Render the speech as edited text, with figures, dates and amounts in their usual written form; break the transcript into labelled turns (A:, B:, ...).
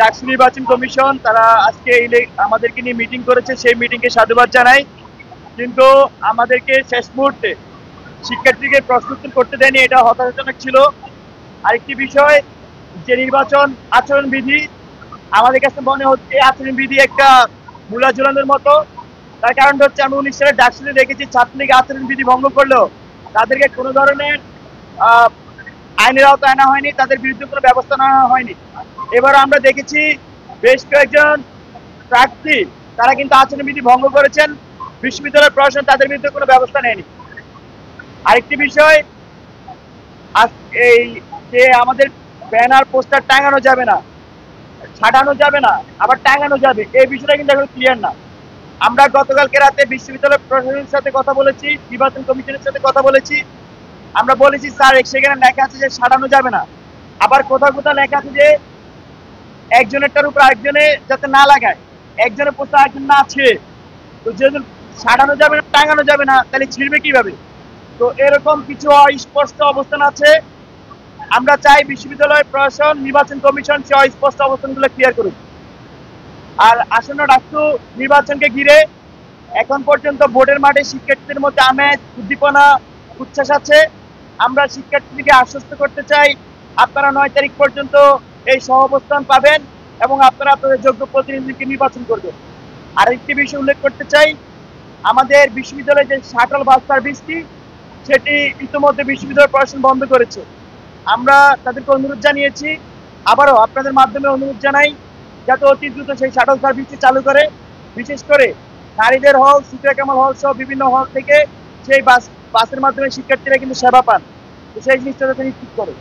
A: ডাকসু নির্বাচন কমিশন তারা আজকে আমাদেরকে নিয়ে মিটিং করেছে, সেই মিটিংকে সাধুবাদ জানাই। কিন্তু আমাদেরকে শেষ মুহূর্তে শিক্ষার্থীকে প্রশ্ন উত্তর করতে দেয়নি, এটা হতাশাজনক ছিল। আরেকটি বিষয়, যে নির্বাচন আচরণবিধি, আমাদের কাছে মনে হচ্ছে আচরণবিধি একটা মূলা ঝুলানোর মতো। তার কারণটা হচ্ছে, আমি 19 সালে ডাকসুতে দেখেছি ছাত্রলীগ আচরণবিধি ভঙ্গ করলেও তাদেরকে কোনো ধরনের আইনের আওতায় আনা হয়নি, তাদের বিরুদ্ধে কোনো ব্যবস্থা নেওয়া হয়নি। এবার আমরা দেখেছি বেশ কয়েকজন প্রার্থী তারা কিন্তু আচরণবিধি ভঙ্গ করেছেন, বিশ্ববিদ্যালয় প্রশাসন তাদের বিরুদ্ধে কোনো ব্যবস্থা নেয়নি। আরেকটি বিষয়, এই যে আমাদের ব্যানার পোস্টার টাঙানো যাবে না, ছাড়ানো যাবে না, আবার টাঙানো যাবে, এই বিষয়টা কিন্তু এখন ক্লিয়ার না। আমরা গতকালকে রাতে বিশ্ববিদ্যালয় প্রশাসনের সাথে কথা বলেছি, নির্বাচন কমিশনের সাথে কথা বলেছি। আমরা বলেছি স্যার, সেখানে লেখা আছে যে ছাড়ানো যাবে না, আবার কোথাও কোথাও লেখা আছে যে একজনেরটার উপর আরেকজনে যাতে না লাগায়, একজনের পোস্টার আরেকজন না ছিঁড়ে। তো যেহেতু ছাড়ানো যাবে না, টাঙানো যাবে না, তাহলে ছিঁড়বে কিভাবে? তো এরকম কিছু অস্পষ্ট অবস্থান আছে। আমরা চাই বিশ্ববিদ্যালয় প্রশাসন, নির্বাচন কমিশন সে অস্পষ্ট অবস্থানগুলো ক্লিয়ার করুক। আর আসন্ন ডাকসু নির্বাচনকে ঘিরে এখন পর্যন্ত বোর্ডের মাঠে শিক্ষার্থীদের মধ্যে আমেজ, উদ্দীপনা, উচ্ছ্বাস আছে। আমরা শিক্ষার্থীদেরকে আশ্বস্ত করতে চাই, আপনারা 9 তারিখ পর্যন্ত এই সহাবস্থান পাবেন এবং আপনারা আপনাদের যোগ্য প্রতিনিধিকে নির্বাচন করবেন। আরেকটি বিষয় উল্লেখ করতে চাই, আমাদের বিশ্ববিদ্যালয়ের যে শাটল বাস সার্ভিসটি, সেটি ইতিমধ্যে বিশ্ববিদ্যালয় প্রশাসন বন্ধ করেছে। আমরা তাদেরকে অনুরোধ জানিয়েছি, আবারও আপনাদের মাধ্যমে অনুরোধ জানাই যাতে অতি দ্রুত সেই শাটল সার্ভিসটি চালু করে। বিশেষ করে নারীদের হল, সুফিয়া কামাল হল সহ বিভিন্ন হল থেকে সেই বাসের মাধ্যমে শিক্ষার্থীরা কিন্তু সেবা পান, তো সেই জিনিসটা যাতে নিশ্চিত করে।